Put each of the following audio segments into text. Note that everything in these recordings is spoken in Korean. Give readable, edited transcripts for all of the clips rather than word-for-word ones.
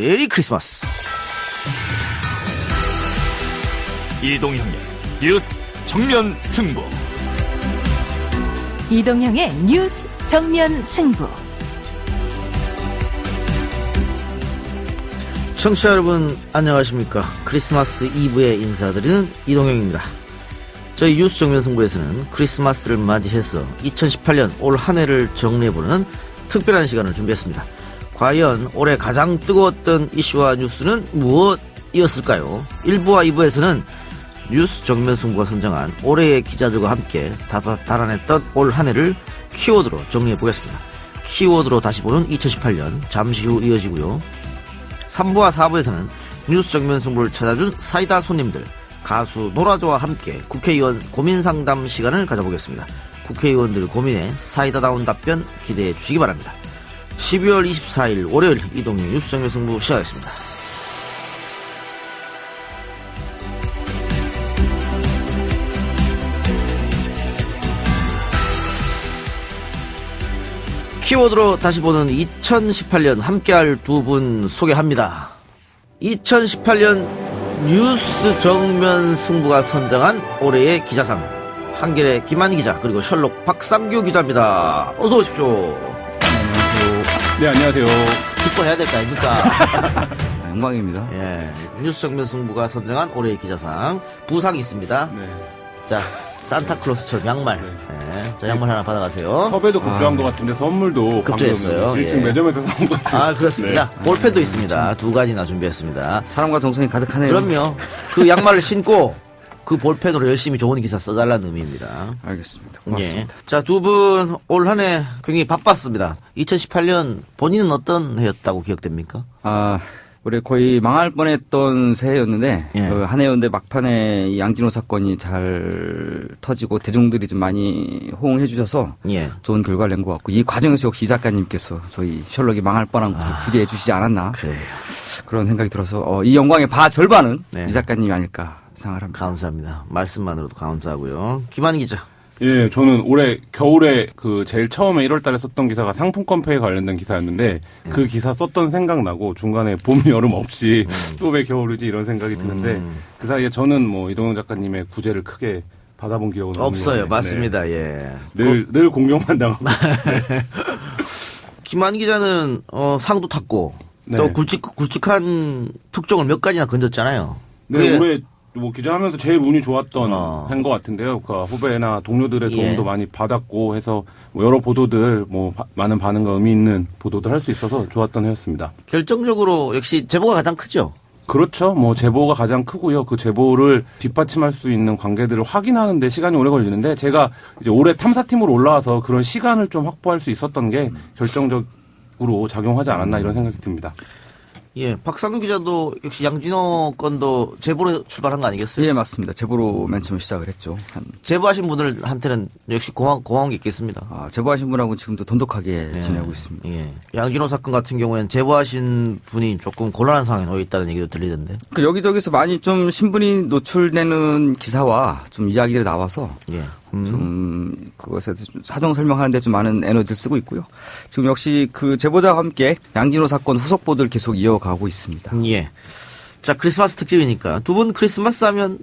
메리 크리스마스. 이동형의 뉴스 정면 승부. 이동형의 뉴스 정면 승부. 청취자 여러분 안녕하십니까. 크리스마스 이브에 인사드리는 이동형입니다. 저희 뉴스 정면 승부에서는 크리스마스를 맞이해서 2018년 올 한 해를 정리해보는 특별한 시간을 준비했습니다. 과연 올해 가장 뜨거웠던 이슈와 뉴스는 무엇이었을까요? 1부와 2부에서는 뉴스 정면 승부가 선정한 올해의 기자들과 함께 달아냈던 올 한 해를 키워드로 정리해보겠습니다. 키워드로 다시 보는 2018년 잠시 후 이어지고요. 3부와 4부에서는 뉴스 정면 승부를 찾아준 사이다 손님들, 가수 노라조와 함께 국회의원 고민상담 시간을 가져보겠습니다. 국회의원들 고민에 사이다다운 답변 기대해 주시기 바랍니다. 12월 24일 월요일 이동희 뉴스 정면 승부 시작하겠습니다. 키워드로 다시 보는 2018년 함께할 두 분 소개합니다. 2018년 뉴스 정면 승부가 선정한 올해의 기자상, 한겨레 김한 기자 그리고 셜록 박상규 기자입니다. 어서 오십시오. 안녕하세요. 네, 안녕하세요. 기뻐해야 될 거 아닙니까? 영광입니다. 예, 뉴스 정면 승부가 선정한 올해의 기자상 부상이 있습니다. 네. 자, 산타클로스처럼 양말. 네. 예, 자, 양말 하나 받아가세요. 섭외도 급조한 것 같은데 선물도 급조했어요. 1층 예. 매점에서 사온 것 같아요. 아, 그렇습니다. 네. 볼펜도 있습니다. 두 가지나 준비했습니다. 사람과 정성이 가득하네요. 그럼요. 그 양말을 신고 그 볼펜으로 열심히 좋은 기사 써달라는 의미입니다. 알겠습니다. 고맙습니다. 예. 자, 두 분 올 한 해 굉장히 바빴습니다. 2018년 본인은 어떤 해였다고 기억됩니까? 올해 거의 망할 뻔했던 새해였는데 예. 한 해였는데 막판에 이 양진호 사건이 잘 터지고 대중들이 좀 많이 호응해 주셔서 예. 좋은 결과를 낸 것 같고 이 과정에서 역시 이 작가님께서 저희 셜록이 망할 뻔한 것을 구제해 주시지 않았나 그래요. 그런 생각이 들어서 이 영광의 절반은 네. 이 작가님이 아닐까 생각을 합니다. 감사합니다. 말씀만으로도 감사하고요. 김한 기자. 예, 저는 올해 겨울에 제일 처음에 1월 달에 썼던 기사가 상품권페에 관련된 기사였는데 그 기사 썼던 생각나고 중간에 봄, 여름 없이 또 왜 겨울이지 이런 생각이 드는데 그 사이에 저는 이동영 작가님의 구제를 크게 받아본 기억은 없어요. 없네요. 맞습니다. 네. 예. 늘 공격만 당하고. 네. 김한 기자는 상도 탔고 네. 또 굵직한 특종을 몇 가지나 건졌잖아요. 네, 올해 기자하면서 제일 운이 좋았던 한 것 같은데요. 후배나 동료들의 도움도 예. 많이 받았고 해서 여러 보도들 많은 반응과 의미 있는 보도들 할 수 있어서 좋았던 해였습니다. 결정적으로 역시 제보가 가장 크죠. 그렇죠. 제보가 가장 크고요. 그 제보를 뒷받침할 수 있는 관계들을 확인하는 데 시간이 오래 걸리는데 제가 이제 올해 탐사팀으로 올라와서 그런 시간을 좀 확보할 수 있었던 게 결정적으로 작용하지 않았나 이런 생각이 듭니다. 예, 박상규 기자도 역시 양진호 건도 제보로 출발한 거 아니겠어요? 예, 맞습니다. 제보로 맨 처음 시작을 했죠. 제보하신 분들한테는 역시 고마운 게 있겠습니다. 제보하신 분하고 지금도 돈독하게 지내고 있습니다. 예. 양진호 사건 같은 경우에는 제보하신 분이 조금 곤란한 상황에 놓여 있다는 얘기도 들리던데. 여기저기서 많이 좀 신분이 노출되는 기사와 좀 이야기들이 나와서 예. 좀 그것에 대해서 사정 설명하는데 좀 많은 에너지를 쓰고 있고요. 지금 역시 그 제보자와 함께 양진호 사건 후속 보도를 계속 이어가고 있습니다. 예. 자, 크리스마스 특집이니까 두 분 크리스마스 하면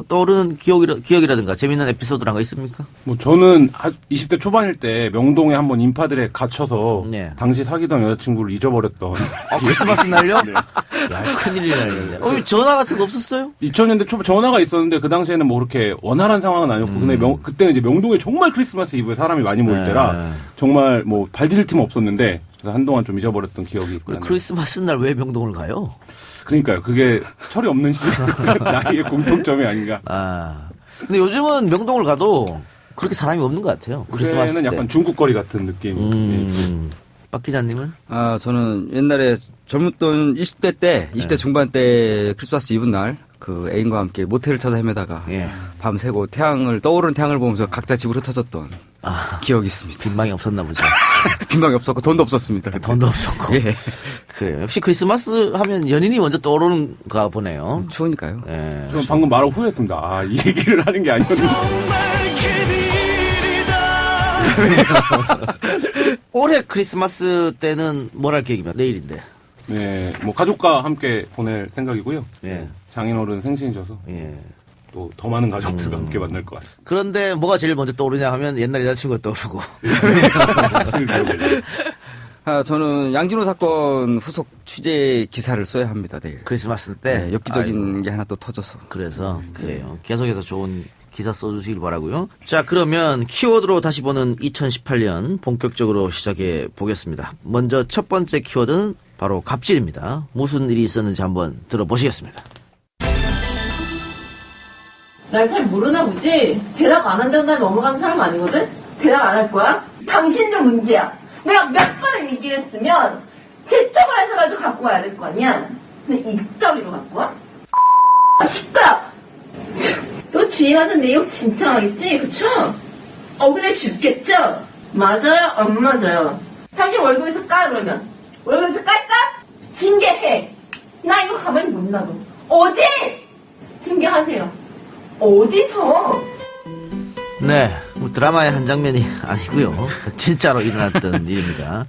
떠오르는 기억이라든가 재밌는 에피소드란 거 있습니까? 저는 20대 초반일 때 명동에 한번 인파들에 갇혀서 네. 당시 사귀던 여자친구를 잊어버렸던. 크리스마스 날요? 네. 야, 큰일이 날렸네. 전화 같은 거 없었어요? 2000년대 초반 전화가 있었는데 그 당시에는 그렇게 원활한 상황은 아니었고 근데 그때는 이제 명동에 정말 크리스마스 이브에 사람이 많이 모일 때라 정말 발 디딜 틈 없었는데 그래서 한동안 좀 잊어버렸던 기억이 있고요. 크리스마스 날 왜 명동을 가요? 그러니까요. 그게 철이 없는 나이의 공통점이 아닌가. 근데 요즘은 명동을 가도 그렇게 사람이 없는 것 같아요. 크리스마스 그때는 때. 약간 중국거리 같은 느낌. 박 기자님은? 저는 옛날에 젊었던 20대 때, 20대 중반 때 크리스마스 이브 날 그 애인과 함께 모텔을 찾아 헤매다가 밤새고 떠오르는 태양을 보면서 각자 집으로 흩어졌던 기억이 있습니다. 빈방이 없었나 보죠. 빈방이 없었고 돈도 없었습니다. 돈도 없었고. 예. 그래요. 역시 크리스마스 하면 연인이 먼저 떠오르는가 보네요. 추우니까요. 예. 저는 방금 말하고 후회했습니다. 이 얘기를 하는 게 아니었는데. 올해 크리스마스 때는 뭘 할 계획이면 내일인데. 네, 뭐 가족과 함께 보낼 생각이고요. 예. 장인어른 생신이셔서 예. 또 더 많은 가족들과 함께 만날 것 같습니다. 그런데 뭐가 제일 먼저 떠오르냐 하면 옛날 여자친구가 떠오르고. 저는 양진호 사건 후속 취재 기사를 써야 합니다. 내일. 크리스마스 때. 네, 엽기적인 아이고. 게 하나 또 터져서. 그래서 그래요. 계속해서 좋은 기사 써주시길 바라고요. 자, 그러면 키워드로 다시 보는 2018년 본격적으로 시작해 보겠습니다. 먼저 첫 번째 키워드는 바로 갑질입니다. 무슨 일이 있었는지 한번 들어보시겠습니다. 날 잘 모르나 보지? 대답 안 한다고 난 넘어가는 사람 아니거든? 대답 안 할 거야? 당신도 문제야. 내가 몇 번을 얘기를 했으면 재촉을 해서라도 갖고 와야 될 거 아니야? 근데 이따위로 갖고 와? 시끄러! 너 뒤에 가서 내 욕 진짜 하겠지? 그쵸? 억울해 죽겠죠? 맞아요? 안 맞아요? 당신 월급에서 까 그러면? 월급에서 깔까? 징계해! 나 이거 가만히 못 놔둬. 어디? 징계하세요. 어디서? 네, 뭐 드라마의 한 장면이 아니고요. 진짜로 일어났던 일입니다.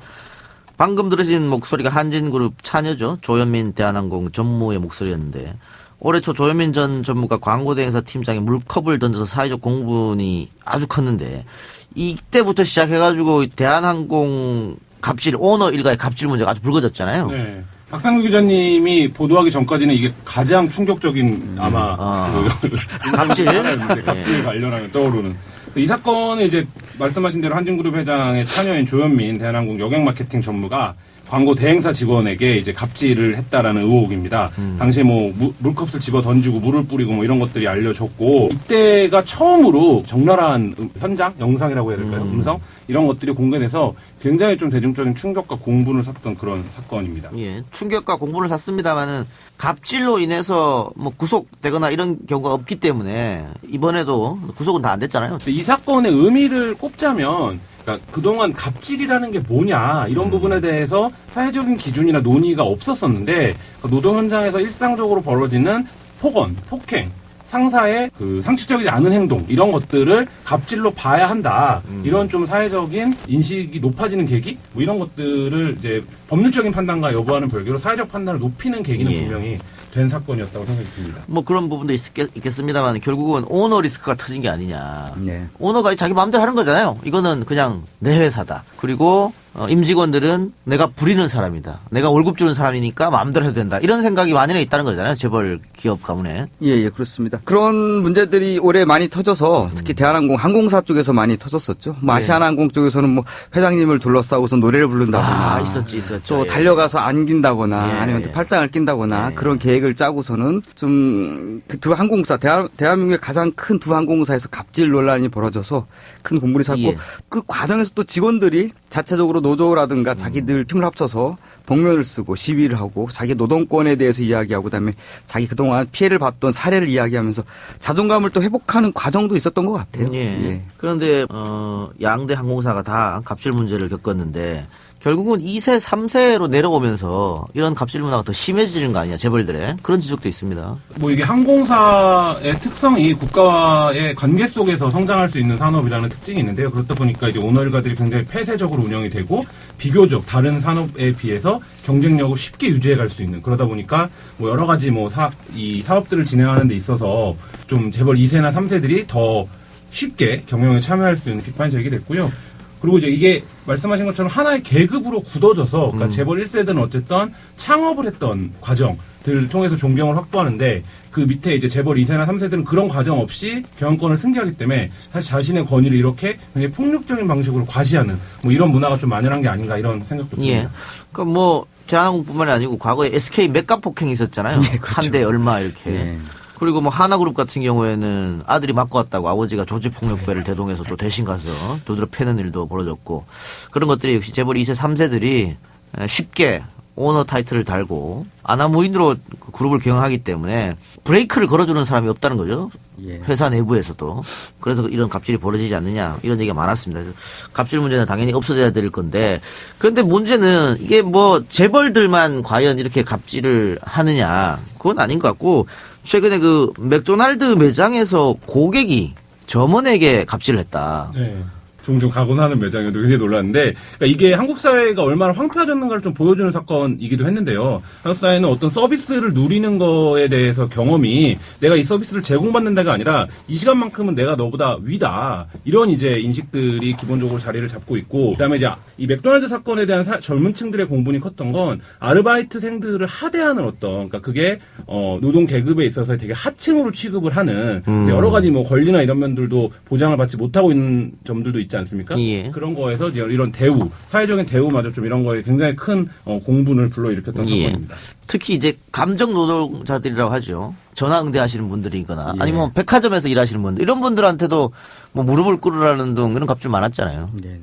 방금 들으신 목소리가 한진그룹 차녀죠. 조현민 대한항공 전무의 목소리였는데 올해 초 조현민 전 전무가 광고대행사 팀장에 물컵을 던져서 사회적 공분이 아주 컸는데 이때부터 시작해가지고 대한항공 갑질 오너 일가의 갑질 문제가 아주 불거졌잖아요. 네. 박상규 기자님이 보도하기 전까지는 이게 가장 충격적인 아마 갑질 갑질 관련하면 떠오르는 이 사건은 이제 말씀하신 대로 한진그룹 회장의 차녀인 조현민 대한항공 여객 마케팅 전무가 광고 대행사 직원에게 이제 갑질을 했다라는 의혹입니다. 당시에 뭐 물컵을 집어 던지고 물을 뿌리고 뭐 이런 것들이 알려졌고 이때가 처음으로 적나라한 현장 영상이라고 해야 될까요? 음성 이런 것들이 공개돼서 굉장히 좀 대중적인 충격과 공분을 샀던 그런 사건입니다. 예, 충격과 공분을 샀습니다만은 갑질로 인해서 뭐 구속되거나 이런 경우가 없기 때문에 이번에도 구속은 다 안 됐잖아요. 이 사건의 의미를 꼽자면 그러니까 그동안 갑질이라는 게 뭐냐 이런 부분에 대해서 사회적인 기준이나 논의가 없었었는데 노동 현장에서 일상적으로 벌어지는 폭언, 폭행, 상사의 그 상식적이지 않은 행동 이런 것들을 갑질로 봐야 한다. 이런 좀 사회적인 인식이 높아지는 계기 뭐 이런 것들을 이제 법률적인 판단과 여부와는 별개로 사회적 판단을 높이는 계기는 예. 분명히 된 사건이었다고 생각이 듭니다. 뭐 그런 부분도 있겠습니다만 결국은 오너 리스크가 터진 게 아니냐. 네. 오너가 자기 마음대로 하는 거잖아요. 이거는 그냥 내 회사다. 그리고 임직원들은 내가 부리는 사람이다. 내가 월급 주는 사람이니까 마음대로 해도 된다. 이런 생각이 만연해 있다는 거잖아요. 재벌 기업 가문에. 예, 그렇습니다. 그런 문제들이 올해 많이 터져서 특히 대한항공 항공사 쪽에서 많이 터졌었죠. 뭐 아시아나항공 쪽에서는 뭐 회장님을 둘러싸고서 노래를 부른다거나 있었죠. 또 예. 달려가서 안긴다거나 예, 아니면 예. 팔짱을 낀다거나 예. 그런 계획을 짜고서는 좀 그 두 항공사 대한민국의 가장 큰 두 항공사에서 갑질 논란이 벌어져서 큰 공분이 샀고 예. 그 과정에서 또 직원들이 자체적으로 노조라든가 자기들 힘을 합쳐서 복면을 쓰고 시위를 하고 자기 노동권에 대해서 이야기하고 그다음에 자기 그동안 피해를 봤던 사례를 이야기하면서 자존감을 또 회복하는 과정도 있었던 것 같아요. 예. 그런데 양대 항공사가 다 갑질 문제를 겪었는데 결국은 2세, 3세로 내려오면서 이런 갑질 문화가 더 심해지는 거 아니냐, 재벌들의. 그런 지적도 있습니다. 뭐 이게 항공사의 특성이 국가와의 관계 속에서 성장할 수 있는 산업이라는 특징이 있는데요. 그렇다 보니까 이제 오너 일가들이 굉장히 폐쇄적으로 운영이 되고 비교적 다른 산업에 비해서 경쟁력을 쉽게 유지해 갈 수 있는 그러다 보니까 뭐 여러 가지 뭐 이 사업들을 진행하는 데 있어서 좀 재벌 2세나 3세들이 더 쉽게 경영에 참여할 수 있는 비판이 제기됐고요. 그리고 이제 이게 말씀하신 것처럼 하나의 계급으로 굳어져서 그러니까 재벌 1세들은 어쨌든 창업을 했던 과정들을 통해서 존경을 확보하는데 그 밑에 이제 재벌 2세나 3세들은 그런 과정 없이 경영권을 승계하기 때문에 사실 자신의 권위를 이렇게 굉장히 폭력적인 방식으로 과시하는 뭐 이런 문화가 좀 만연한 게 아닌가 이런 생각도 듭니다. 예. 그러니까 뭐 대한항공뿐만이 아니고 과거에 SK 맥값 폭행이 있었잖아요. 한 대 얼마 이렇게. 예. 그리고 뭐 하나그룹 같은 경우에는 아들이 맞고 왔다고 아버지가 조직폭력배를 대동해서 또 대신 가서 두드려 패는 일도 벌어졌고 그런 것들이 역시 재벌 2세, 3세들이 쉽게 오너 타이틀을 달고 아나무인으로 그룹을 경영하기 때문에 브레이크를 걸어주는 사람이 없다는 거죠. 예. 회사 내부에서도. 그래서 이런 갑질이 벌어지지 않느냐 이런 얘기가 많았습니다. 그래서 갑질 문제는 당연히 없어져야 될 건데 그런데 문제는 이게 뭐 재벌들만 과연 이렇게 갑질을 하느냐 그건 아닌 것 같고 최근에 그 맥도날드 매장에서 고객이 점원에게 갑질을 했다. 네. 종종 가곤 하는 매장이어도 굉장히 놀랐는데, 그러니까 이게 한국 사회가 얼마나 황폐해졌는가를 좀 보여주는 사건이기도 했는데요. 한국 사회는 어떤 서비스를 누리는 거에 대해서 경험이 내가 이 서비스를 제공받는 데가 아니라 이 시간만큼은 내가 너보다 위다, 이런 이제 인식들이 기본적으로 자리를 잡고 있고, 그다음에 이제 이 맥도날드 사건에 대한 젊은 층들의 공분이 컸던 건 아르바이트생들을 하대하는 어떤, 그러니까 그게 노동 계급에 있어서 되게 하층으로 취급을 하는 여러 가지 뭐 권리나 이런 면들도 보장을 받지 못하고 있는 점들도 있지 않습니까? 예. 그런 거에서 이제 이런 대우, 사회적인 대우마저 좀 이런 거에 굉장히 큰 공분을 불러일으켰던 예. 사건입니다. 특히 이제 감정 노동자들이라고 하죠. 전화 응대하시는 분들이거나 아니면 백화점에서 일하시는 분들, 이런 분들한테도 뭐 무릎을 꿇으라는 등 이런 갑질 많았잖아요. 네네.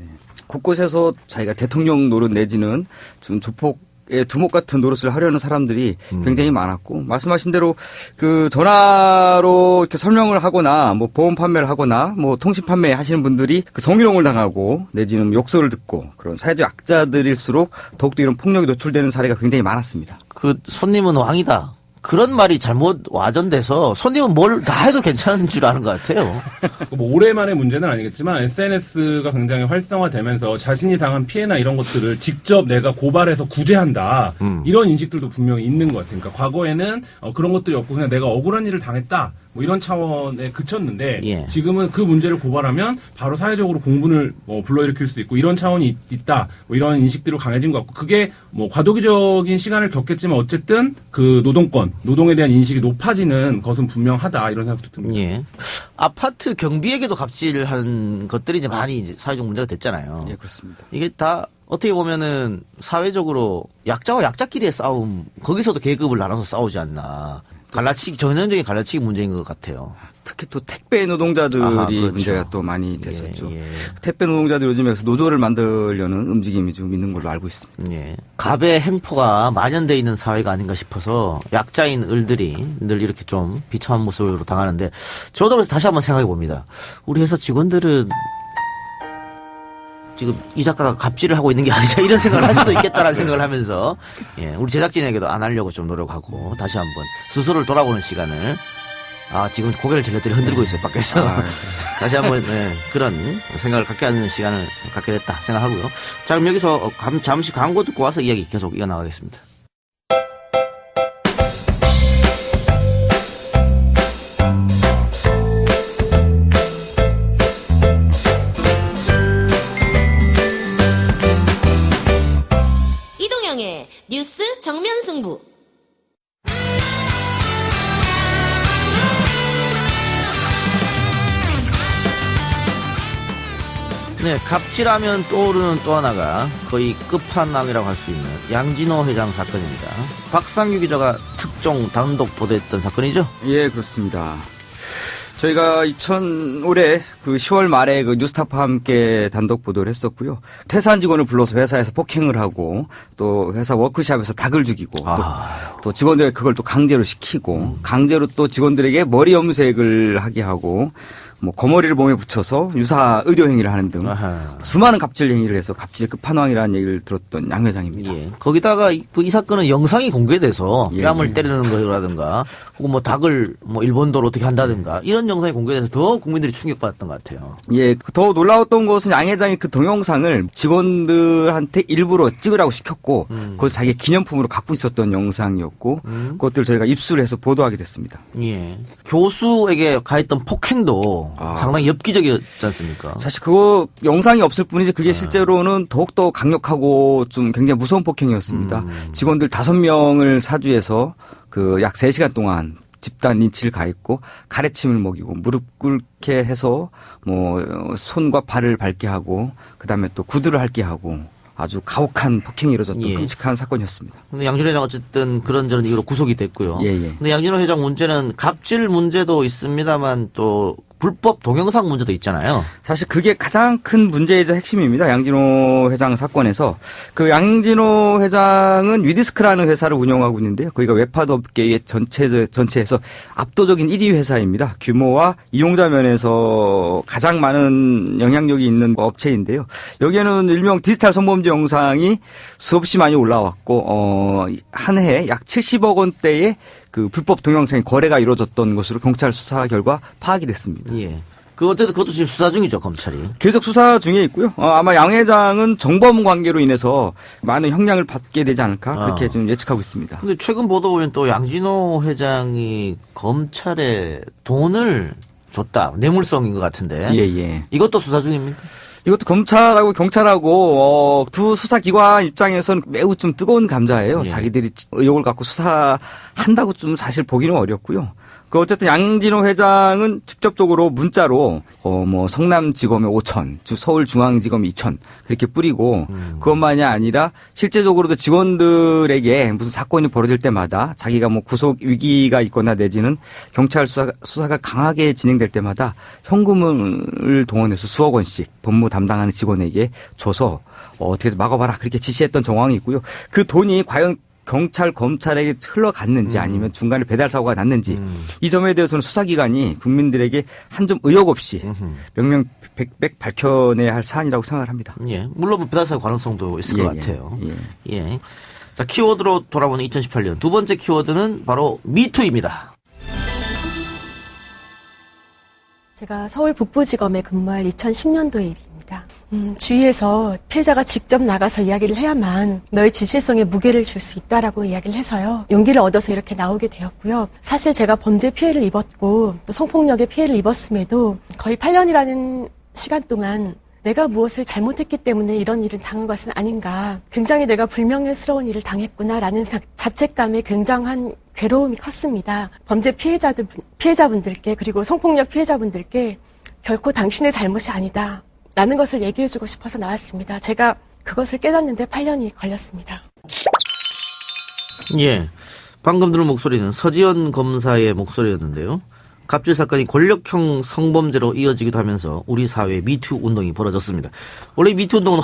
곳곳에서 자기가 대통령 노릇 내지는 좀 조폭의 두목 같은 노릇을 하려는 사람들이 굉장히 많았고, 말씀하신 대로 그 전화로 이렇게 설명을 하거나 뭐 보험 판매를 하거나 뭐 통신 판매 하시는 분들이 그 성희롱을 당하고 내지는 욕설을 듣고 그런 사회적 약자들일수록 더욱더 이런 폭력이 노출되는 사례가 굉장히 많았습니다. 그 손님은 왕이다, 그런 말이 잘못 와전돼서 손님은 뭘 다 해도 괜찮은 줄 아는 것 같아요. 뭐 올해만의 문제는 아니겠지만 SNS가 굉장히 활성화되면서 자신이 당한 피해나 이런 것들을 직접 내가 고발해서 구제한다, 이런 인식들도 분명히 있는 것 같아요. 그러니까 과거에는 그런 것들이 없고 그냥 내가 억울한 일을 당했다, 뭐 이런 차원에 그쳤는데 예. 지금은 그 문제를 고발하면 바로 사회적으로 공분을 불러일으킬 수도 있고 이런 차원이 있다, 뭐 이런 인식들이 강해진 것 같고, 그게 뭐 과도기적인 시간을 겪겠지만 어쨌든 그 노동에 대한 인식이 높아지는 것은 분명하다, 이런 생각도 듭니다. 예. 아파트 경비에게도 갑질하는 것들이 이제 많이 이제 사회적 문제가 됐잖아요. 예, 그렇습니다. 이게 다 어떻게 보면은 사회적으로 약자와 약자끼리의 싸움, 거기서도 계급을 나눠서 싸우지 않나. 전형적인 갈라치기 문제인 것 같아요. 특히 또 택배 노동자들이 그렇죠. 문제가 또 많이 됐었죠. 예, 예. 택배 노동자들 요즘에서 노조를 만들려는 움직임이 좀 있는 걸로 알고 있습니다. 예. 갑의 행포가 만연돼 있는 사회가 아닌가 싶어서 약자인 을들이 늘 이렇게 좀 비참한 모습으로 당하는데, 저도 그래서 다시 한번 생각해 봅니다. 우리 회사 직원들은 지금 이 작가가 갑질을 하고 있는 게 아니자, 이런 생각을 할 수도 있겠다라는 생각을 하면서, 예, 우리 제작진에게도 안 하려고 좀 노력하고 다시 한번 스스로를 돌아보는 시간을, 지금 고개를 절레절레 흔들고 있어요, 밖에서. 다시 한번 그런 생각을 갖게 하는 시간을 갖게 됐다 생각하고요. 자, 그럼 여기서 잠시 광고 듣고 와서 이야기 계속 이어나가겠습니다. 이동영의 뉴스 정면 승부. 네, 갑질하면 떠오르는 또 하나가 거의 끝판왕이라고 할 수 있는 양진호 회장 사건입니다. 박상규 기자가 특종 단독 보도했던 사건이죠? 예, 그렇습니다. 저희가 올해 그 10월 말에 그 뉴스타파와 함께 단독 보도를 했었고요. 퇴사한 직원을 불러서 회사에서 폭행을 하고 또 회사 워크숍에서 닭을 죽이고 또 직원들에게 그걸 또 강제로 시키고 강제로 또 직원들에게 머리 염색을 하게 하고 뭐 거머리를 몸에 붙여서 유사 의료 행위를 하는 등 수많은 갑질 행위를 해서 갑질의 끝판왕이라는 얘기를 들었던 양 회장입니다. 예. 거기다가 이 사건은 영상이 공개돼서 예. 뺨을 때리는 거라든가 혹은 뭐 닭을 뭐 일본도로 어떻게 한다든가 이런 영상이 공개돼서 더 국민들이 충격받았던 것 같아요. 예, 더 놀라웠던 것은 양 회장이 그 동영상을 직원들한테 일부러 찍으라고 시켰고 그것을 자기 기념품으로 갖고 있었던 영상이었고 그것들 저희가 입수를 해서 보도하게 됐습니다. 예. 교수에게 가했던 폭행도 상당히 엽기적이었지 않습니까? 사실 그거 영상이 없을 뿐이지 그게 실제로는 더욱더 강력하고 좀 굉장히 무서운 폭행이었습니다. 직원들 5명을 사주해서 그 약 3시간 동안 집단 린치를 가했고 가래침을 먹이고 무릎 꿇게 해서 뭐 손과 발을 밟게 하고 그다음에 또 구두를 핥게 하고 아주 가혹한 폭행이 이루어졌던 끔찍한 사건이었습니다. 근데 양진호 회장 어쨌든 그런저런 이유로 구속이 됐고요. 예. 근데 양진호 회장 문제는 갑질 문제도 있습니다만 또 불법 동영상 문제도 있잖아요. 사실 그게 가장 큰 문제이자 핵심입니다. 양진호 회장 사건에서 그 양진호 회장은 위디스크라는 회사를 운영하고 있는데요. 거기가 웹하드 업계의 전체에서 압도적인 1위 회사입니다. 규모와 이용자 면에서 가장 많은 영향력이 있는 업체인데요. 여기에는 일명 디지털 성범죄 영상이 수없이 많이 올라왔고 한 해에 약 70억 원대의 그 불법 동영상의 거래가 이루어졌던 것으로 경찰 수사 결과 파악이 됐습니다. 예. 어쨌든 그것도 지금 수사 중이죠, 검찰이. 계속 수사 중에 있고요. 아마 양 회장은 정범 관계로 인해서 많은 형량을 받게 되지 않을까 그렇게 지금 예측하고 있습니다. 근데 최근 보도 보면 또 양진호 회장이 검찰에 돈을 줬다. 뇌물성인 것 같은데. 예. 이것도 수사 중입니까? 이것도 검찰하고 경찰하고 두 수사기관 입장에서는 매우 좀 뜨거운 감자예요. 예. 자기들이 의혹을 갖고 수사한다고 좀 사실 보기는 어렵고요. 어쨌든 양진호 회장은 직접적으로 문자로 성남지검에 5천, 서울중앙지검에 2천 그렇게 뿌리고 그것만이 아니라 실제적으로도 직원들에게 무슨 사건이 벌어질 때마다 자기가 구속 위기가 있거나 내지는 경찰 수사가 강하게 진행될 때마다 현금을 동원해서 수억 원씩 법무 담당하는 직원에게 줘서 어떻게 해서 막아봐라 그렇게 지시했던 정황이 있고요. 그 돈이 과연 경찰, 검찰에게 흘러갔는지 아니면 중간에 배달 사고가 났는지 이 점에 대해서는 수사기관이 국민들에게 한 점 의혹 없이 명명백백 밝혀내야 할 사안이라고 생각을 합니다. 예, 물론 배달 사고 가능성도 있을 것 같아요. 예. 자, 키워드로 돌아보는 2018년 두 번째 키워드는 바로 미투입니다. 제가 서울 북부지검에 근무할 2010년도의 일입니다. 주위에서 피해자가 직접 나가서 이야기를 해야만 너의 진실성에 무게를 줄 수 있다라고 이야기를 해서요. 용기를 얻어서 이렇게 나오게 되었고요. 사실 제가 범죄 피해를 입었고 또 성폭력의 피해를 입었음에도 거의 8년이라는 시간 동안 내가 무엇을 잘못했기 때문에 이런 일을 당한 것은 아닌가. 굉장히 내가 불명예스러운 일을 당했구나라는 자책감에 굉장한 괴로움이 컸습니다. 범죄 피해자분들께 그리고 성폭력 피해자분들께 결코 당신의 잘못이 아니다. 라는 것을 얘기해주고 싶어서 나왔습니다. 제가 그것을 깨닫는데 8년이 걸렸습니다. 예. 방금 들은 목소리는 서지현 검사의 목소리였는데요. 갑질 사건이 권력형 성범죄로 이어지기도 하면서 우리 사회에 미투 운동이 벌어졌습니다. 원래 미투 운동은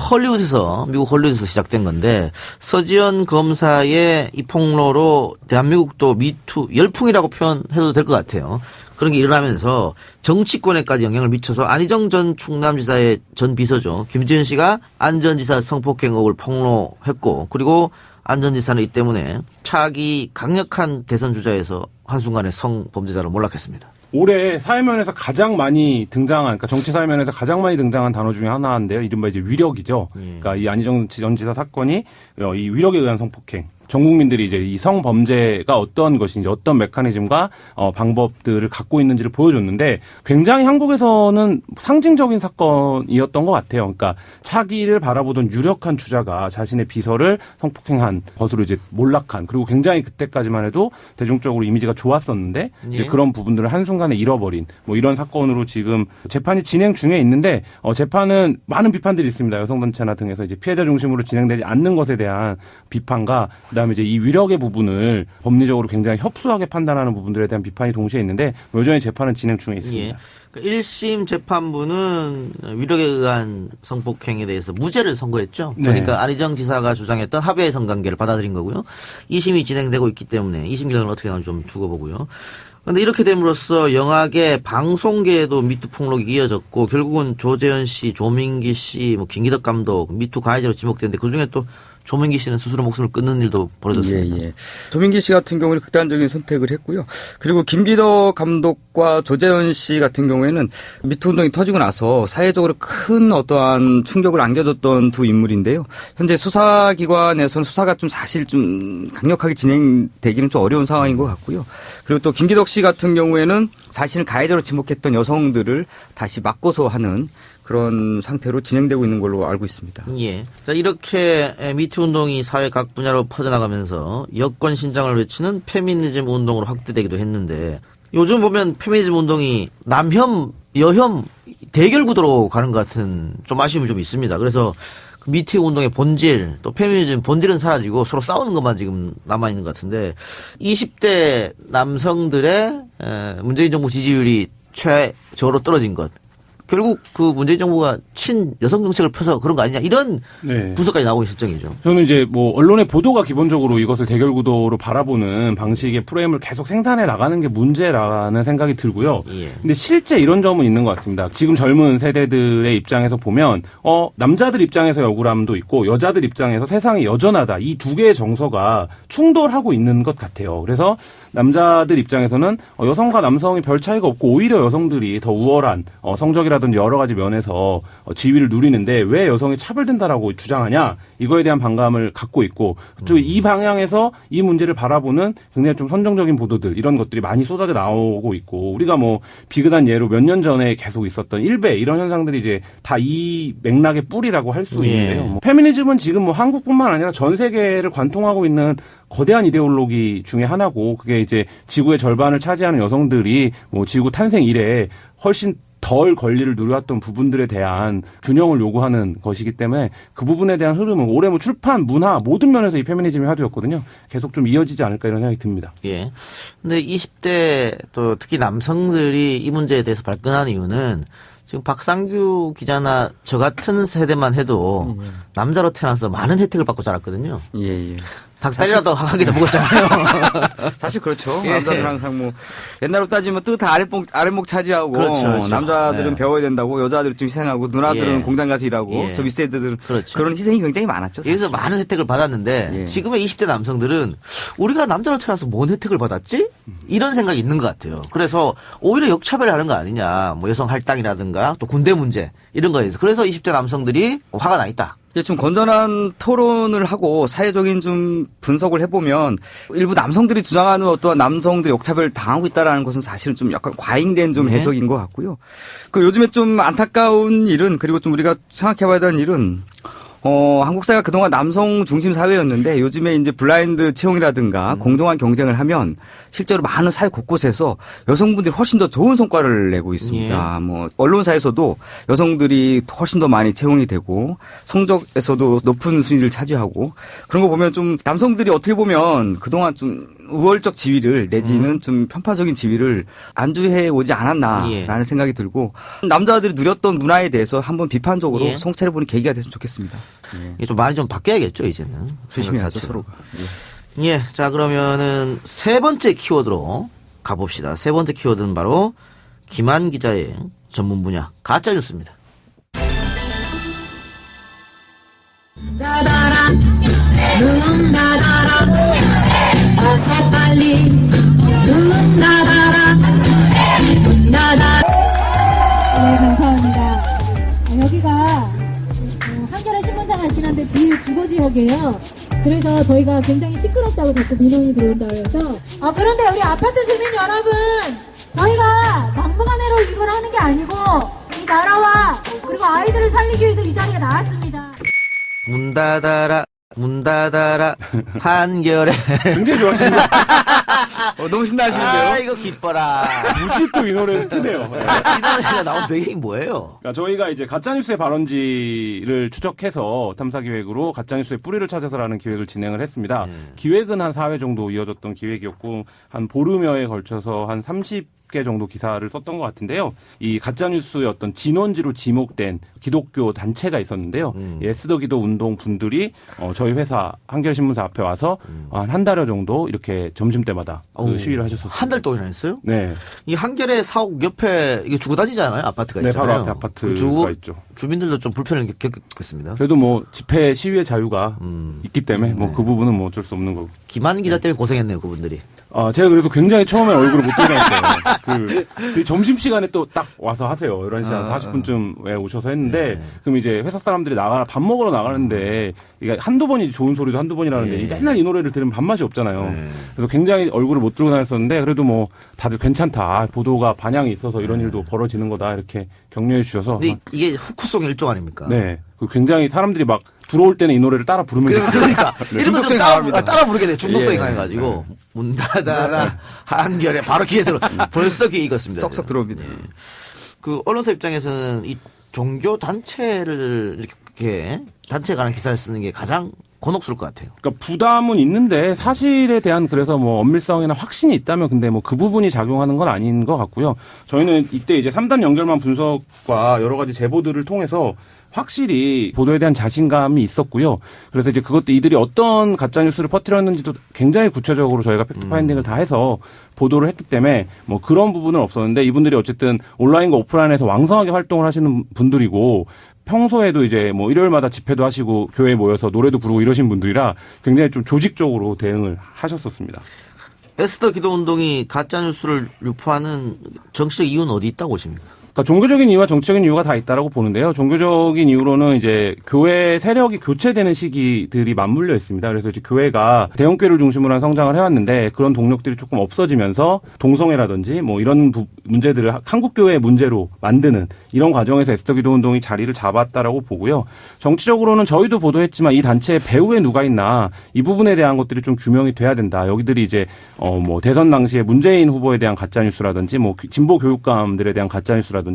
미국 헐리우드에서 시작된 건데 서지현 검사의 이 폭로로 대한민국도 미투 열풍이라고 표현해도 될 것 같아요. 그런 게 일어나면서 정치권에까지 영향을 미쳐서 안희정 전 충남지사의 전 비서죠. 김지은 씨가 안 전 지사 성폭행 의혹을 폭로했고 그리고 안 전 지사는 이 때문에 차기 강력한 대선 주자에서 한순간에 성범죄자로 몰락했습니다. 올해 사회면에서 가장 많이 등장한, 그러니까 정치 사회면에서 가장 많이 등장한 단어 중에 하나인데요. 이른바 이제 위력이죠. 그러니까 이 안희정 전 지사 사건이 이 위력에 의한 성폭행. 전 국민들이 이제 이 성범죄가 어떤 것인지 어떤 메커니즘과 방법들을 갖고 있는지를 보여줬는데 굉장히 한국에서는 상징적인 사건이었던 것 같아요. 그러니까 차기를 바라보던 유력한 주자가 자신의 비서를 성폭행한 것으로 이제 몰락한 그리고 굉장히 그때까지만 해도 대중적으로 이미지가 좋았었는데 이제 그런 부분들을 한순간에 잃어버린 이런 사건으로 지금 재판이 진행 중에 있는데 재판은 많은 비판들이 있습니다. 여성단체나 등에서 이제 피해자 중심으로 진행되지 않는 것에 대한 비판과 그다음에 이제 이 위력의 부분을 법리적으로 굉장히 협소하게 판단하는 부분들에 대한 비판이 동시에 있는데 여전히 재판은 진행 중에 있습니다. 예. 1심 재판부는 위력에 의한 성폭행에 대해서 무죄를 선고했죠. 네. 그러니까 안희정 지사가 주장했던 합의의 성관계를 받아들인 거고요. 2심이 진행되고 있기 때문에 2심 결과는 어떻게 나올지 좀 두고 보고요. 그런데 이렇게 됨으로써 영화계, 방송계에도 미투 폭로가 이어졌고 결국은 조재현 씨, 조민기 씨, 김기덕 감독 미투 가해자로 지목됐는데 그중에 또 조민기 씨는 스스로 목숨을 끊는 일도 벌어졌습니다. 예. 조민기 씨 같은 경우는 극단적인 선택을 했고요. 그리고 김기덕 감독과 조재현 씨 같은 경우에는 미투 운동이 터지고 나서 사회적으로 큰 어떠한 충격을 안겨줬던 두 인물인데요. 현재 수사기관에서는 수사가 좀 사실 좀 강력하게 진행되기는 좀 어려운 상황인 것 같고요. 그리고 또 김기덕 씨 같은 경우에는 자신을 가해자로 지목했던 여성들을 다시 맞고서 하는 그런 상태로 진행되고 있는 걸로 알고 있습니다. 예. 자, 이렇게 미투 운동이 사회 각 분야로 퍼져나가면서 여권 신장을 외치는 페미니즘 운동으로 확대되기도 했는데 요즘 보면 페미니즘 운동이 남혐, 여혐 대결 구도로 가는 것 같은 좀 아쉬움이 좀 있습니다. 그래서 미투 운동의 본질, 또 페미니즘 본질은 사라지고 서로 싸우는 것만 지금 남아있는 것 같은데 20대 남성들의 문재인 정부 지지율이 최저로 떨어진 것. 결국 그 문재인 정부가 친 여성 정책을 펴서 그런 거 아니냐 이런 네. 분석까지 나오고 있을 정이죠. 저는 이제 뭐 언론의 보도가 기본적으로 이것을 대결 구도로 바라보는 방식의 프레임을 계속 생산해 나가는 게 문제라는 생각이 들고요. 예. 근데 실제 이런 점은 있는 것 같습니다. 지금 젊은 세대들의 입장에서 보면 남자들 입장에서 억울함도 있고 여자들 입장에서 세상이 여전하다. 이 두 개의 정서가 충돌하고 있는 것 같아요. 그래서 남자들 입장에서는 여성과 남성이 별 차이가 없고 오히려 여성들이 더 우월한 성적이라든지 여러 가지 면에서 지위를 누리는데 왜 여성이 차별된다라고 주장하냐 이거에 대한 반감을 갖고 있고 또 이 방향에서 이 문제를 바라보는 굉장히 좀 선정적인 보도들 이런 것들이 많이 쏟아져 나오고 있고 우리가 뭐 비근한 예로 몇 년 전에 계속 있었던 일베 이런 현상들이 이제 다 이 맥락의 뿌리라고 할 수 있는데요. 뭐 페미니즘은 지금 뭐 한국뿐만 아니라 전 세계를 관통하고 있는 거대한 이데올로기 중에 하나고 그게 이제 지구의 절반을 차지하는 여성들이 뭐 지구 탄생 이래 훨씬 덜 권리를 누려왔던 부분들에 대한 균형을 요구하는 것이기 때문에 그 부분에 대한 흐름은 올해 뭐 출판, 문화 모든 면에서 이 페미니즘이 화두였거든요. 계속 좀 이어지지 않을까 이런 생각이 듭니다. 예. 근데 20대 또 특히 남성들이 이 문제에 대해서 발끈한 이유는 지금 박상규 기자나 저 같은 세대만 해도 남자로 태어나서 많은 혜택을 받고 자랐거든요. 예. 닭다리라도 하기도 먹었잖아요. 사실 그렇죠. 예. 남자들은 항상 뭐 옛날로 따지면 뜨뜻 아랫목 차지하고 그렇죠. 남자들은 네. 배워야 된다고 여자들은 좀 희생하고 누나들은 예. 공장 가서 일하고 예. 저 윗세대들은 그렇죠. 그런 희생이 굉장히 많았죠. 사실. 여기서 많은 혜택을 받았는데 예. 지금의 20대 남성들은 우리가 남자로 태어나서 뭔 혜택을 받았지? 이런 생각이 있는 것 같아요. 그래서 오히려 역차별하는 거 아니냐. 뭐 여성 할당이라든가 또 군대 문제 이런 거에 대해서. 그래서 20대 남성들이 화가 나 있다. 좀 건전한 토론을 하고 사회적인 좀 분석을 해보면 일부 남성들이 주장하는 어떠한 남성들이 역차별 당하고 있다라는 것은 사실은 좀 약간 과잉된 좀 해석인 것 같고요. 그 요즘에 좀 안타까운 일은 그리고 좀 우리가 생각해봐야 되는 일은 한국 사회가 그동안 남성 중심 사회였는데 요즘에 이제 블라인드 채용이라든가 공정한 경쟁을 하면 실제로 많은 사회 곳곳에서 여성분들이 훨씬 더 좋은 성과를 내고 있습니다. 예. 뭐 언론사에서도 여성들이 훨씬 더 많이 채용이 되고 성적에서도 높은 순위를 차지하고 그런 거 보면 좀 남성들이 어떻게 보면 그동안 좀 우월적 지위를 내지는 좀 편파적인 지위를 안주해 오지 않았나라는 예. 생각이 들고 남자들이 누렸던 문화에 대해서 한번 비판적으로 예. 성찰해보는 계기가 됐으면 좋겠습니다. 이게 좀 많이 좀 바뀌어야겠죠, 이제는. 조심해야죠, 생각 자체가. 서로가. 예. 자, 그러면은 세 번째 키워드로 가봅시다. 세 번째 키워드는 바로 김한 기자의 전문 분야, 가짜뉴스입니다. 닫아라 눈 닫아라 어서 빨리 눈 닫아라 문 닫아라. 네, 감사합니다. 여기가 한겨레 신문사 같긴 한데 뒤에 주거지역이에요. 그래서 저희가 굉장히 시끄럽다고 자꾸 민원이 들어온다고 해서 그런데 우리 아파트 주민 여러분, 저희가 막무가내로 이걸 하는 게 아니고 이 나라와 그리고 아이들을 살리기 위해서 이 자리에 나왔습니다. 문 닫아라, 문 닫아라, 한결에. 굉장히 좋아하시는데 너무 신나하시는데요? 아, 이거 기뻐라. 굳이 또 이 노래를 트네요. 이 노래가 나온 배경이 뭐예요? 그러니까 저희가 이제 가짜뉴스의 발원지를 추적해서 탐사기획으로 가짜뉴스의 뿌리를 찾아서라는 기획을 진행을 했습니다. 기획은 한 4회 정도 이어졌던 기획이었고 한 보름여에 걸쳐서 한 30개 정도 기사를 썼던 것 같은데요. 이 가짜뉴스의 어떤 진원지로 지목된 기독교 단체가 있었는데요. 예스더기도 운동 분들이 저희 회사 한겨레신문사 앞에 와서 한 달여 정도 이렇게 점심때마다 그 시위를 하셨었어요. 한 달 동안이나 했어요? 네. 이 한겨레 사옥 옆에 이게 주거 다니잖아요. 아파트가 네, 있잖아요. 바로 앞에 아파트가 있죠. 주민들도 좀 불편을 겪겠습니다. 그래도 뭐 집회 시위의 자유가 있기 때문에 뭐 그 부분은 뭐 어쩔 수 없는 거고. 김한 기자 때문에 고생했네요, 그분들이. 제가 그래서 굉장히 처음에 얼굴을 못 들어갔어요. 그 점심시간에 또 딱 와서 하세요. 11시 한 40분쯤에 오셔서 했는데, 그럼 이제 회사 사람들이 밥 먹으러 나가는데, 이게 한두 번이 좋은 소리도 한두 번이라는데, 맨날 이 노래를 들으면 밥맛이 없잖아요. 그래서 굉장히 얼굴을 못 들고 다녔었는데, 그래도 뭐 다들 괜찮다. 보도가 반향이 있어서 이런 일도 벌어지는 거다. 이렇게 격려해 주셔서. 근데 이게 후크송 일종 아닙니까? 네. 굉장히 사람들이 막 들어올 때는 이 노래를 따라 부르면 그러니까 네. 이런 거좀 따라 부르게 돼. 중독성이 예. 강해가지고 문 닫아라 한결에 바로 귀에 들어. 벌써 귀에 익었습니다. 쏙쏙 들어옵니다. 그 언론사 입장에서는 이 종교 단체를 이렇게 단체에 관한 기사를 쓰는 게 가장 곤혹스러울 것 같아요. 그러니까 부담은 있는데 사실에 대한 그래서 뭐 엄밀성이나 확신이 있다면 근데 뭐 그 부분이 작용하는 건 아닌 것 같고요. 저희는 이때 이제 3단 연결망 분석과 여러 가지 제보들을 통해서 확실히 보도에 대한 자신감이 있었고요. 그래서 이제 그것도 이들이 어떤 가짜뉴스를 퍼뜨렸는지도 굉장히 구체적으로 저희가 팩트 파인딩을 다 해서 보도를 했기 때문에 뭐 그런 부분은 없었는데 이분들이 어쨌든 온라인과 오프라인에서 왕성하게 활동을 하시는 분들이고 평소에도 이제 뭐 일요일마다 집회도 하시고 교회에 모여서 노래도 부르고 이러신 분들이라 굉장히 좀 조직적으로 대응을 하셨었습니다. 에스더 기도운동이 가짜뉴스를 유포하는 정치적 이유는 어디 있다고 보십니까? 그러니까 종교적인 이유와 정치적인 이유가 다 있다라고 보는데요. 종교적인 이유로는 이제 교회 세력이 교체되는 시기들이 맞물려 있습니다. 그래서 이제 교회가 대형교회를 중심으로 한 성장을 해왔는데 그런 동력들이 조금 없어지면서 동성애라든지 뭐 이런 문제들을 한국교회의 문제로 만드는 이런 과정에서 에스더 기도운동이 자리를 잡았다라고 보고요. 정치적으로는 저희도 보도했지만 이 단체에 배후에 누가 있나 이 부분에 대한 것들이 좀 규명이 돼야 된다. 여기들이 이제 뭐 대선 당시에 문재인 후보에 대한 가짜뉴스라든지 뭐 진보 교육감들에 대한 가짜뉴스라든지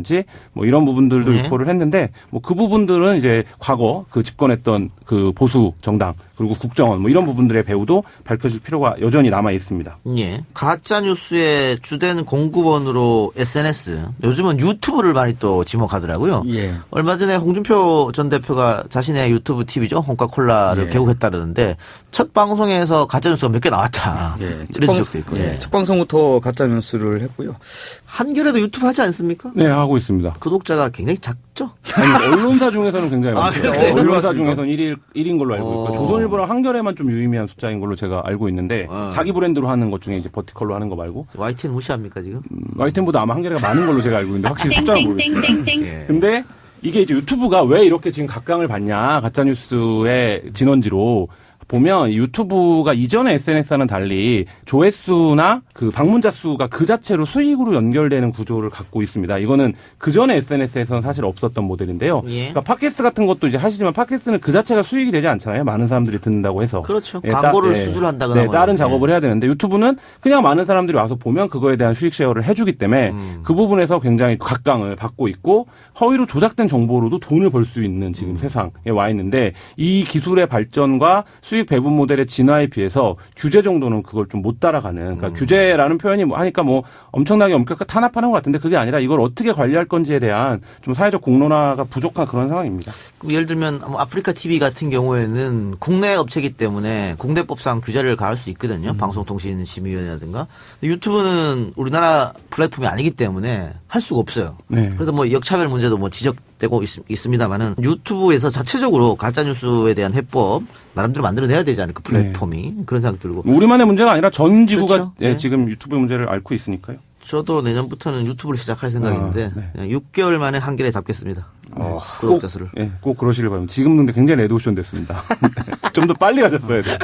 뭐 이런 부분들도 유포를 했는데 뭐 그 부분들은 이제 과거 그 집권했던 그 보수 정당 그리고 국정원 뭐 이런 부분들의 배후도 밝혀질 필요가 여전히 남아 있습니다. 예. 가짜 뉴스의 주된 공급원으로 SNS, 요즘은 유튜브를 많이 또 지목하더라고요. 예. 얼마 전에 홍준표 전 대표가 자신의 유튜브 TV죠, 홍카콜라를 예. 개국했다는데 첫 방송에서 가짜 뉴스가 몇 개 나왔다. 예. 이런 지적도 있고. 예. 첫 방송부터 가짜 뉴스를 했고요. 한겨레도 유튜브 하지 않습니까? 네, 하고 있습니다. 구독자가 굉장히 작죠? 아니, 언론사 중에서는 굉장히 많습니다. 그래요? 언론사 중에서는 1인 걸로 알고 있고 조선일보랑 한겨레만 좀 유의미한 숫자인 걸로 제가 알고 있는데 자기 브랜드로 하는 것 중에 이제 버티컬로 하는 거 말고 YTN 무시합니까 지금? YTN보다 아마 한겨레가 많은 걸로 제가 알고 있는데 확실히 숫자는 모르겠어요. 예. 근데 이게 이제 유튜브가 왜 이렇게 지금 각광을 받냐 가짜뉴스의 진원지로 보면 유튜브가 이전의 SNS와는 달리 조회수나 그 방문자 수가 그 자체로 수익으로 연결되는 구조를 갖고 있습니다. 이거는 그 전에 SNS에서는 사실 없었던 모델인데요. 예. 그러니까 팟캐스트 같은 것도 이제 하시지만 팟캐스트는 그 자체가 수익이 되지 않잖아요. 많은 사람들이 듣는다고 해서. 그렇죠. 광고를 수주한다거나. 네, 다른 작업을 해야 되는데 유튜브는 그냥 많은 사람들이 와서 보면 그거에 대한 수익 쉐어를 해주기 때문에 그 부분에서 굉장히 각광을 받고 있고 허위로 조작된 정보로도 돈을 벌 수 있는 지금 세상에 와 있는데 이 기술의 발전과 수익 배분 모델의 진화에 비해서 규제 정도는 그걸 좀 못 따라가는 그러니까 규제라는 표현이 뭐 하니까 뭐 엄청나게 엄격하게 탄압하는 것 같은데 그게 아니라 이걸 어떻게 관리할 건지에 대한 좀 사회적 공론화가 부족한 그런 상황입니다. 그럼 예를 들면 뭐 아프리카 TV 같은 경우에는 국내 업체이기 때문에 국내법상 규제를 가할 수 있거든요. 방송통신심의위원회라든가. 유튜브는 우리나라 플랫폼이 아니기 때문에 할 수가 없어요. 네. 그래서 뭐 역차별 문제도 뭐 지적되고 있습니다만은 유튜브에서 자체적으로 가짜뉴스에 대한 해법 나름대로 만들어내야 되지 않을까 플랫폼이 그런 생각 들고. 우리만의 문제가 아니라 전 지구가 그렇죠. 네. 지금 유튜브 문제를 앓고 있으니까요. 저도 내년부터는 유튜브를 시작할 생각인데 6개월 만에 한겨레 잡겠습니다. 구독자 수를. 꼭 그러시길 바랍니다. 지금 근데 굉장히 레드오션 됐습니다. 좀 더 빨리 가셨어야 돼요.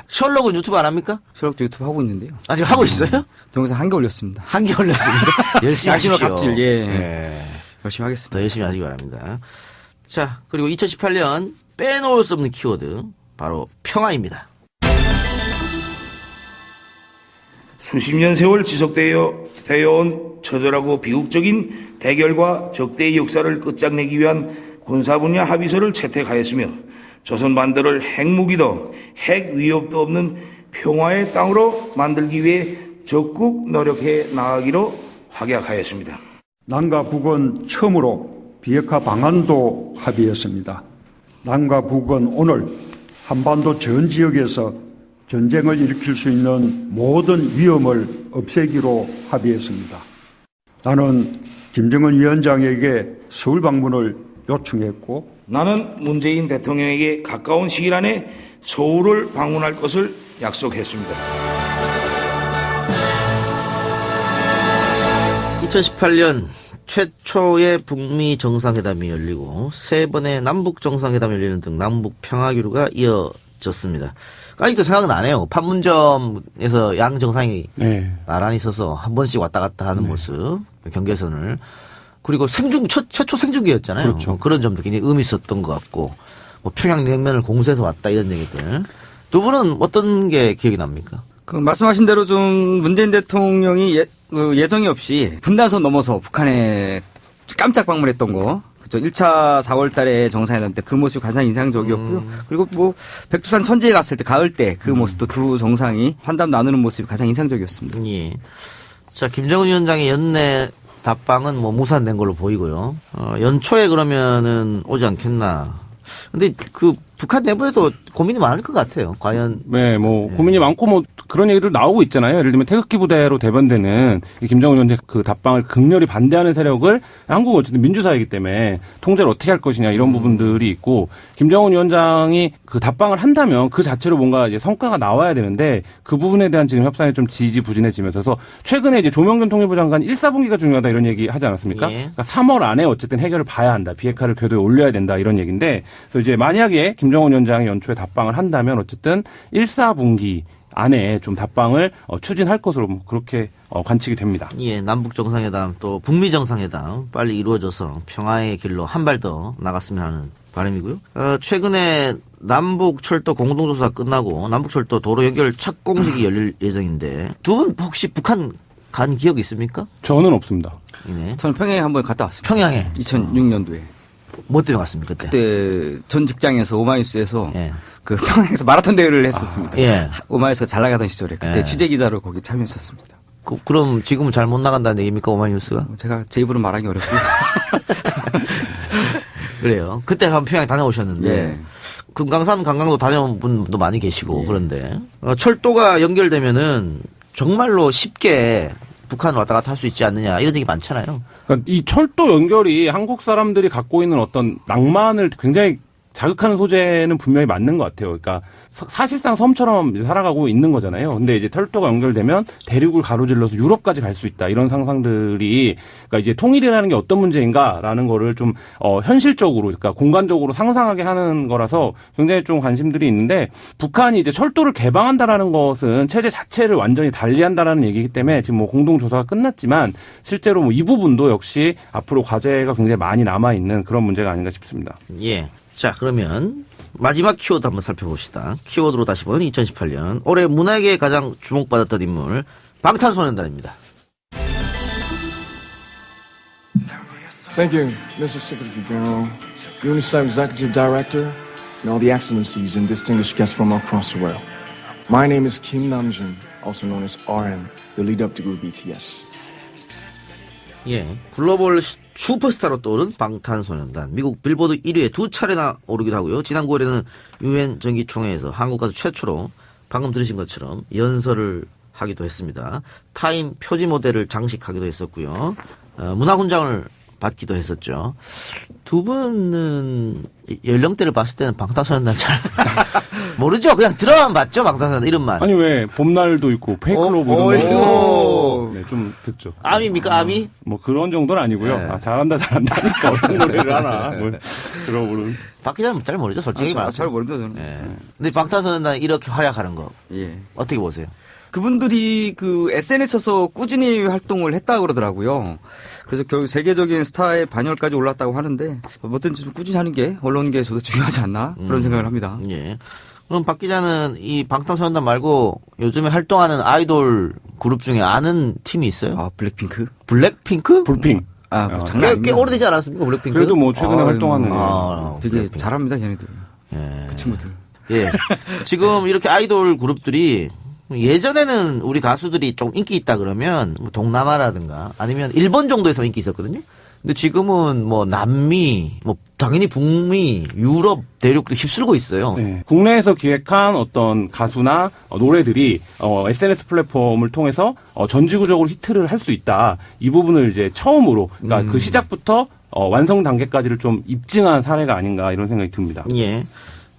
셜록은 유튜브 안 합니까? 셜록도 유튜브 하고 있는데요. 아, 지금 하고 있어요? 동영상 한 개 올렸습니다. 한 개 올렸습니다. 열심히 양심의 하십시오. 갑질, 예. 네. 열심히 하겠습니다. 더 열심히 하시기 바랍니다. 자, 그리고 2018년 빼놓을 수 없는 키워드 바로 평화입니다. 수십 년 세월 지속되어온 처절하고 비극적인 대결과 적대의 역사를 끝장내기 위한 군사 분야 합의서를 채택하였으며 조선 반도를 핵무기도 핵 위협도 없는 평화의 땅으로 만들기 위해 적극 노력해 나가기로 확약하였습니다. 남과 북은 처음으로 비핵화 방안도 합의했습니다. 남과 북은 오늘 한반도 전 지역에서 전쟁을 일으킬 수 있는 모든 위험을 없애기로 합의했습니다. 나는 김정은 위원장에게 서울 방문을 요청했고 나는 문재인 대통령에게 가까운 시일 안에 서울을 방문할 것을 약속했습니다. 2018년 최초의 북미 정상회담이 열리고 세 번의 남북 정상회담이 열리는 등 남북 평화교류가 이어졌습니다. 아직도 생각은 안 해요. 판문점에서 양 정상이 나란히 서서 한 번씩 왔다 갔다 하는 모습, 경계선을. 그리고 최초 생중계였잖아요. 그렇죠. 그런 점도 굉장히 의미 있었던 것 같고, 뭐 평양냉면을 공수해서 왔다 이런 얘기들. 두 분은 어떤 게 기억이 납니까? 그 말씀하신 대로 좀 문재인 대통령이 예정이 없이 분단선 넘어서 북한에 깜짝 방문했던 거. 그쵸. 1차 4월 달에 정상회담 때 그 모습이 가장 인상적이었고요. 그리고 뭐 백두산 천지에 갔을 때 가을 때 그 모습도 두 정상이 환담 나누는 모습이 가장 인상적이었습니다. 예. 자, 김정은 위원장의 연내 답방은 뭐 무산된 걸로 보이고요. 연초에 그러면은 오지 않겠나. 근데 그 북한 내부에도 고민이 많을 것 같아요. 과연. 네, 뭐 고민이 많고 뭐 그런 얘기들 나오고 있잖아요. 예를 들면 태극기 부대로 대변되는 이 김정은 위원장 그 답방을 극렬히 반대하는 세력을 한국은 어쨌든 민주사회이기 때문에 통제를 어떻게 할 것이냐 이런 부분들이 있고 김정은 위원장이 그 답방을 한다면 그 자체로 뭔가 이제 성과가 나와야 되는데 그 부분에 대한 지금 협상이 좀 지지부진해지면서 최근에 이제 조명균 통일부 장관 1, 4분기가 중요하다 이런 얘기 하지 않았습니까? 예. 그러니까 3월 안에 어쨌든 해결을 봐야 한다. 비핵화를 궤도에 올려야 된다 이런 얘기인데 그래서 이제 만약에 김정은 위원장이 연초에 답방을 한다면 어쨌든 1, 4분기 안에 좀 답방을 추진할 것으로 그렇게 관측이 됩니다. 예, 남북 정상회담 또 북미 정상회담 빨리 이루어져서 평화의 길로 한 발 더 나갔으면 하는 바람이고요. 최근에 남북 철도 공동조사 끝나고 남북 철도 도로 연결 첫 공식이 열릴 예정인데 두 분 혹시 북한 간 기억 있습니까? 저는 없습니다. 네. 저는 평양에 한번 갔다 왔습니다. 평양에 2006년도에. 뭐 때문에 갔습니까 그때? 그때 전 직장에서 오마이뉴스에서 예. 그 평양에서 마라톤 대회를 했었습니다. 예. 오마이뉴스가 잘 나가던 시절에 그때 예. 취재 기자로 거기 참여했었습니다. 그럼 지금은 잘 못 나간다는 얘기입니까 오마이뉴스가? 제가 제 입으로 말하기 어렵고요. 그래요. 그때 한번 평양 다녀오셨는데 예. 금강산 관광도 다녀온 분도 많이 계시고 그런데 철도가 연결되면은 정말로 쉽게 북한 왔다 갔다 할 수 있지 않느냐 이런 얘기 많잖아요. 그러니까 이 철도 연결이 한국 사람들이 갖고 있는 어떤 낭만을 굉장히 자극하는 소재는 분명히 맞는 것 같아요. 그러니까 사실상 섬처럼 살아가고 있는 거잖아요. 근데 이제 철도가 연결되면 대륙을 가로질러서 유럽까지 갈 수 있다. 이런 상상들이 그러니까 이제 통일이라는 게 어떤 문제인가라는 거를 좀 현실적으로 그러니까 공간적으로 상상하게 하는 거라서 굉장히 좀 관심들이 있는데 북한이 이제 철도를 개방한다라는 것은 체제 자체를 완전히 달리한다라는 얘기이기 때문에 지금 뭐 공동 조사가 끝났지만 실제로 뭐 이 부분도 역시 앞으로 과제가 굉장히 많이 남아 있는 그런 문제가 아닌가 싶습니다. 예. 자, 그러면 마지막 키워드 한번 살펴봅시다. 키워드로 다시 보는 2018년 올해 문학에 가장 주목받았던 인물 방탄소년단입니다. Thank you, Mr. Secretary General, UNICEF Executive Director, and all the excellencies and distinguished guests from across the world. My name is Kim Namjoon, also known as RM, the leader of the group BTS. 예, 글로벌 슈퍼스타로 떠오른 방탄소년단. 미국 빌보드 1위에 두 차례나 오르기도 하고요. 지난 9월에는 유엔 정기총회에서 한국 가수 최초로 방금 들으신 것처럼 연설을 하기도 했습니다. 타임 표지 모델을 장식하기도 했었고요. 문화훈장을 받기도 했었죠. 두 분은 연령대를 봤을 때는 방탄소년단 잘 모르죠? 그냥 들어만 봤죠? 방탄소년단 이름만. 아니 왜 봄날도 있고 페이클로브 이런 거 네, 좀 듣죠. 아미입니까? 아미? 뭐 그런 정도는 아니고요. 네. 아, 잘한다 잘한다니까 어떤 노래를 하나 뭐 들어보는. 박 기자는 잘 모르죠? 솔직히 말해서. 잘 모릅니다 저는. 네. 근데 방탄소년단 이렇게 활약하는 거 예. 어떻게 보세요? 그분들이 그 SNS에서 꾸준히 활동을 했다 그러더라고요. 그래서 결국 세계적인 스타의 반열까지 올랐다고 하는데 뭐든지 좀 꾸준히 하는 게 언론계에서도 중요하지 않나 그런 생각을 합니다. 예. 그럼 박 기자는 이 방탄소년단 말고 요즘에 활동하는 아이돌 그룹 중에 아는 팀이 있어요? 아 블랙핑크? 블랙핑크? 불핑. 아 장난 꽤 오래되지 않았습니까 블랙핑크? 그래도 뭐 최근에 활동하는. 되게 블랙핑크. 잘합니다 걔네들. 예. 그 친구들. 예. 지금 이렇게 아이돌 그룹들이 예전에는 우리 가수들이 좀 인기 있다 그러면 뭐 동남아라든가 아니면 일본 정도에서 인기 있었거든요. 근데 지금은 뭐 남미, 뭐 당연히 북미, 유럽 대륙도 휩쓸고 있어요. 네. 국내에서 기획한 어떤 가수나 노래들이 SNS 플랫폼을 통해서 전지구적으로 히트를 할 수 있다. 이 부분을 이제 처음으로 그러니까 그 시작부터 완성 단계까지를 좀 입증한 사례가 아닌가 이런 생각이 듭니다. 예.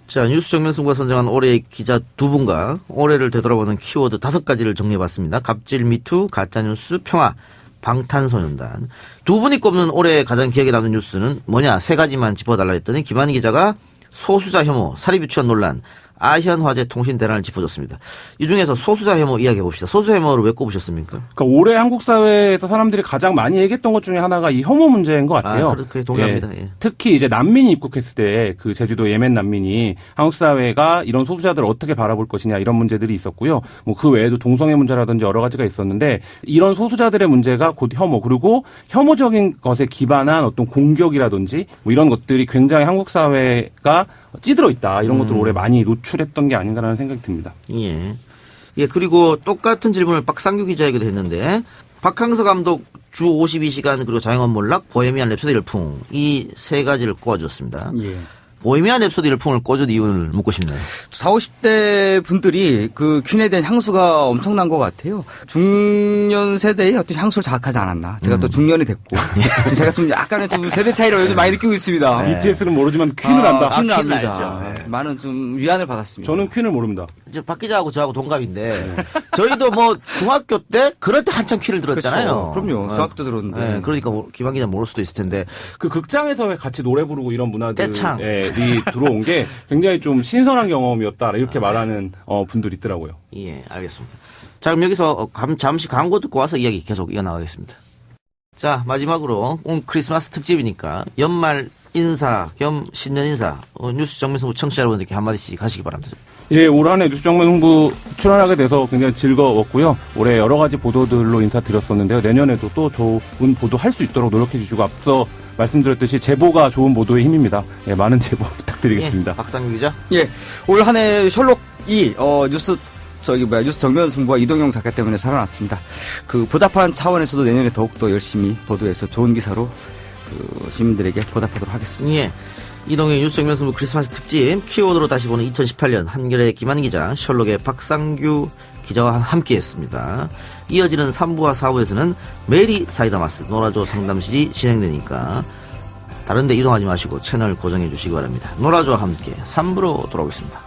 자, 뉴스 정면 승부가 선정한 올해의 기자 두 분과 올해를 되돌아보는 키워드 5가지를 정리해봤습니다. 갑질, 미투, 가짜뉴스, 평화, 방탄소년단. 두 분이 꼽는 올해 가장 기억에 남는 뉴스는 뭐냐? 3가지만 짚어달라 했더니 김한희 기자가 소수자 혐오, 사립 유치원 논란, 아현화재 통신 대란을 짚어줬습니다. 이 중에서 소수자 혐오 이야기해 봅시다. 소수자 혐오를 왜 꼽으셨습니까? 그러니까 올해 한국 사회에서 사람들이 가장 많이 얘기했던 것 중에 하나가 이 혐오 문제인 것 같아요. 그렇게 동의합니다. 예. 특히 이제 난민이 입국했을 때 그 제주도 예멘 난민이 한국 사회가 이런 소수자들을 어떻게 바라볼 것이냐 이런 문제들이 있었고요. 뭐 그 외에도 동성애 문제라든지 여러 가지가 있었는데 이런 소수자들의 문제가 곧 혐오 그리고 혐오적인 것에 기반한 어떤 공격이라든지 뭐 이런 것들이 굉장히 한국 사회가 찌들어 있다. 이런 것들 올해 많이 노출했던 게 아닌가라는 생각이 듭니다. 예. 예, 그리고 똑같은 질문을 박상규 기자에게도 했는데 박항서 감독 주 52시간 그리고 자영업 몰락 보헤미안 랩소디 열풍 이 세 가지를 꼽아주었습니다. 예. 보헤미안 랩소디 열풍을 꽂은 이유를 묻고 싶네요. 40, 50대 분들이 그 퀸에 대한 향수가 엄청난 것 같아요. 중년 세대의 어떤 향수를 자극하지 않았나. 제가 또 중년이 됐고. 제가 좀 약간의 좀 세대 차이를 요즘 많이 느끼고 있습니다. BTS는 모르지만 퀸을 안다. 퀸을 퀸을 압니다. 알죠. 네. 많은 좀 위안을 받았습니다. 저는 퀸을 모릅니다. 이제 박 기자하고 저하고 동갑인데 저희도 뭐 중학교 때 그럴 때 한참 퀴를 들었잖아요. 그렇죠. 그럼요. 중학교 때 들었는데. 네, 그러니까 김한 기자 모를 수도 있을 텐데 그 극장에서 같이 노래 부르고 이런 문화들이 떼창. 들어온 게 굉장히 좀 신선한 경험이었다 이렇게 말하는 분들이 있더라고요. 예, 알겠습니다. 자, 그럼 여기서 잠시 광고 듣고 와서 이야기 계속 이어나가겠습니다. 자, 마지막으로 오늘 크리스마스 특집이니까 연말 인사 겸 신년 인사 뉴스 정면승부 청취자 여러분들께 한마디씩 하시기 바랍니다. 예, 올 한 해 뉴스 정면승부 출연하게 돼서 굉장히 즐거웠고요. 올해 여러 가지 보도들로 인사드렸었는데요. 내년에도 또 좋은 보도 할 수 있도록 노력해 주시고 앞서 말씀드렸듯이 제보가 좋은 보도의 힘입니다. 예, 많은 제보 부탁드리겠습니다. 예, 박상규 기자. 예, 올 한 해 셜록이 뉴스 정면 승부와 이동영 작가 때문에 살아났습니다. 그 보답하는 차원에서도 내년에 더욱더 열심히 보도해서 좋은 기사로 그 시민들에게 보답하도록 하겠습니다. 예. 이동영 뉴스 정면 승부 크리스마스 특집 키워드로 다시 보는 2018년 한겨레 김한 기자, 셜록의 박상규 기자와 함께했습니다. 이어지는 3부와 4부에서는 메리 사이다마스 노라조 상담실이 진행되니까 다른 데 이동하지 마시고 채널 고정해 주시기 바랍니다. 노라조와 함께 3부로 돌아오겠습니다.